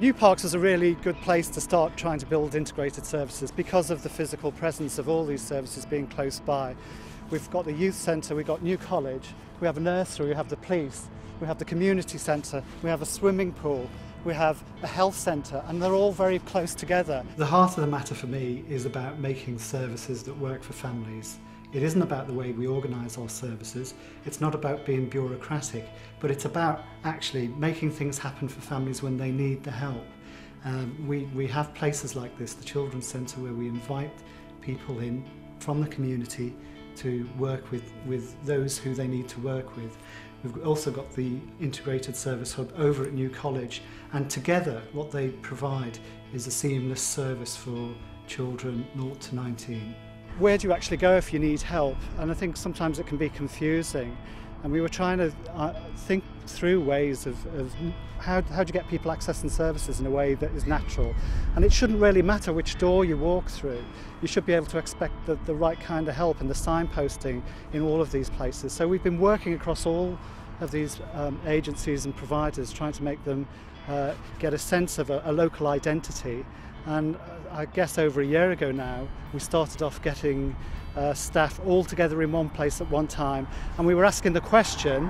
New Parks is a really good place to start trying to build integrated services because of the physical presence of all these services being close by. We've got the youth centre, we've got New College, we have a nursery, we have the police, we have the community centre, we have a swimming pool, we have a health centre, and they're all very close together. The heart of the matter for me is about making services that work for families. It isn't about the way we organise our services, it's not about being bureaucratic, but it's about actually making things happen for families when they need the help. We have places like this, the Children's Centre, where we invite people in from the community to work with those who they need to work with. We've also got the integrated service hub over at New College, and together what they provide is a seamless service for children 0 to 19. Where do you actually go if you need help? And I think sometimes it can be confusing, and we were trying to think through ways of how do you get people accessing services in a way that is natural. And it shouldn't really matter which door you walk through. You should be able to expect the right kind of help and the signposting in all of these places. So we've been working across all of these agencies and providers, trying to make them get a sense of a local identity. And I guess over a year ago now, we started off getting staff all together in one place at one time, and we were asking the question,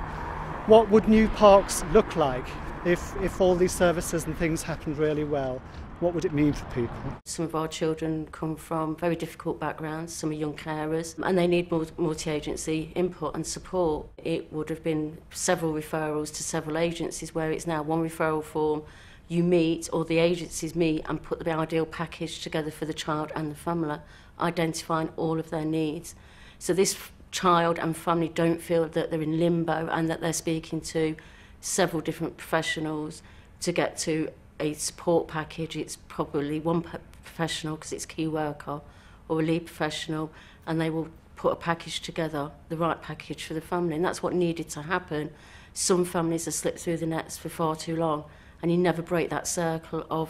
what would New Parks look like if all these services and things happened really well? What would it mean for people? Some of our children come from very difficult backgrounds, some are young carers, and they need multi-agency input and support. It would have been several referrals to several agencies, where it's now one referral form. You meet, or the agencies meet, and put the ideal package together for the child and the family, identifying all of their needs. So this child and family don't feel that they're in limbo and that they're speaking to several different professionals to get to a support package. It's probably one professional, because it's key worker, or a lead professional, and they will put a package together, the right package for the family. And that's what needed to happen. Some families have slipped through the nets for far too long, and you never break that circle of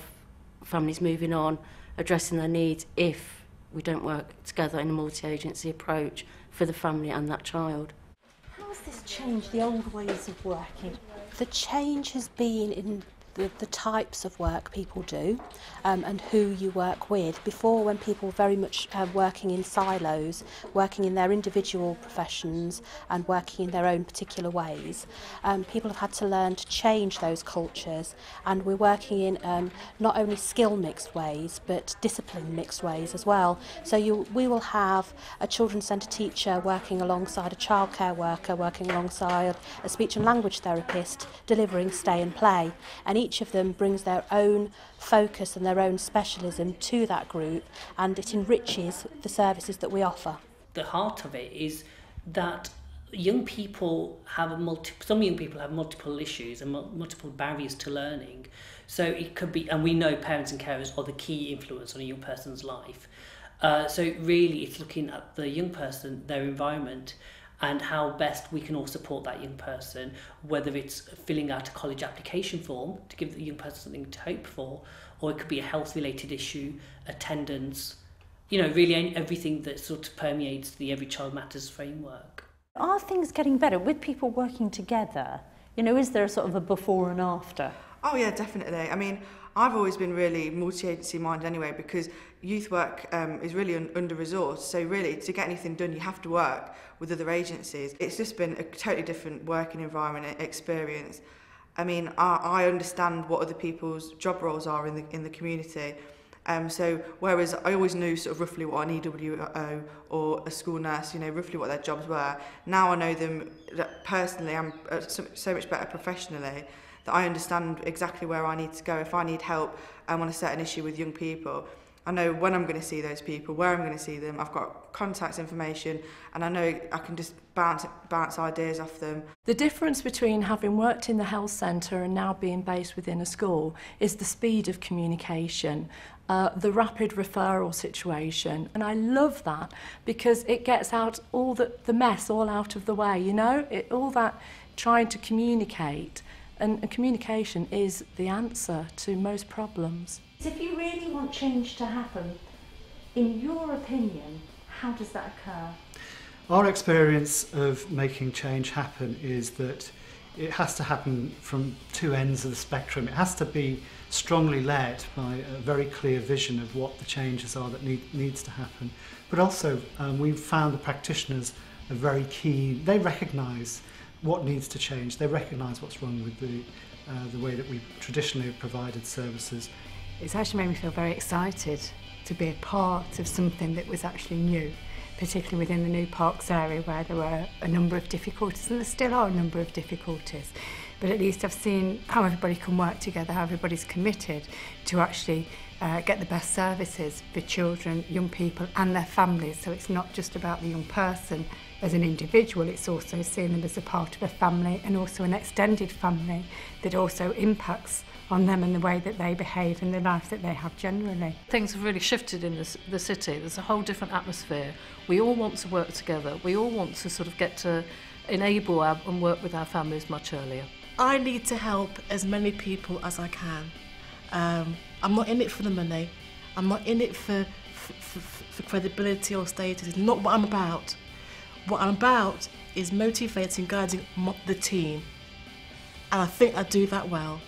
families moving on, addressing their needs, if we don't work together in a multi-agency approach for the family and that child. How has this changed the old ways of working? The change has been in the types of work people do and who you work with. Before, when people were very much working in silos, working in their individual professions and working in their own particular ways, people have had to learn to change those cultures, and we're working in not only skill mixed ways but discipline mixed ways as well. So we will have a children's centre teacher working alongside a childcare worker, working alongside a speech and language therapist, delivering stay and play, and each of them brings their own focus and their own specialism to that group, and it enriches the services that we offer. The heart of it is that young people have some young people have multiple issues and multiple barriers to learning. So it could be, and we know parents and carers are the key influence on a young person's life. So really it's looking at the young person, their environment, and how best we can all support that young person, whether it's filling out a college application form to give the young person something to hope for, or it could be a health-related issue, attendance, really everything that sort of permeates the Every Child Matters framework. Are things getting better with people working together? Is there a sort of a before and after? Oh yeah, definitely. I mean, I've always been really multi-agency minded anyway, because youth work is really under-resourced. So really, to get anything done, you have to work with other agencies. It's just been a totally different working environment experience. I mean, I understand what other people's job roles are in the community. So whereas I always knew sort of roughly what an EWO or a school nurse, roughly what their jobs were, now I know them personally. I'm so much better professionally, that I understand exactly where I need to go. If I need help on a certain issue with young people, I know when I'm going to see those people, where I'm going to see them. I've got contact information, and I know I can just bounce ideas off them. The difference between having worked in the health centre and now being based within a school is the speed of communication, the rapid referral situation, and I love that because it gets out all the mess all out of the way, all that trying to communicate. And communication is the answer to most problems. If you really want change to happen, in your opinion, how does that occur? Our experience of making change happen is that it has to happen from two ends of the spectrum. It has to be strongly led by a very clear vision of what the changes are that needs to happen. But also we've found the practitioners are very keen. They recognise what needs to change. They recognise what's wrong with the way that we traditionally have provided services. It's actually made me feel very excited to be a part of something that was actually new, particularly within the New Parks area where there were a number of difficulties, and there still are a number of difficulties. But at least I've seen how everybody can work together, how everybody's committed to actually get the best services for children, young people and their families. So it's not just about the young person as an individual, it's also seeing them as a part of a family and also an extended family that also impacts on them and the way that they behave and the life that they have generally. Things have really shifted in the city. There's a whole different atmosphere. We all want to work together. We all want to sort of get to enable and work with our families much earlier. I need to help as many people as I can. I'm not in it for the money. I'm not in it for credibility or status. It's not what I'm about. What I'm about is motivating, guiding the team. And I think I do that well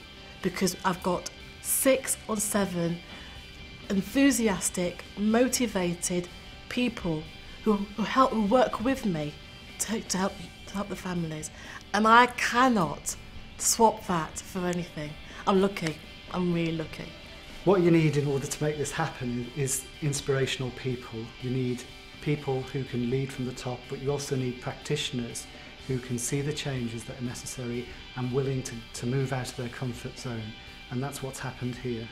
because I've got 6 or 7 enthusiastic, motivated people who work with me to help the families. And I cannot swap that for anything. I'm lucky. I'm really lucky. What you need in order to make this happen is inspirational people. You need people who can lead from the top, but you also need practitioners who can see the changes that are necessary and willing to move out of their comfort zone. And that's what's happened here.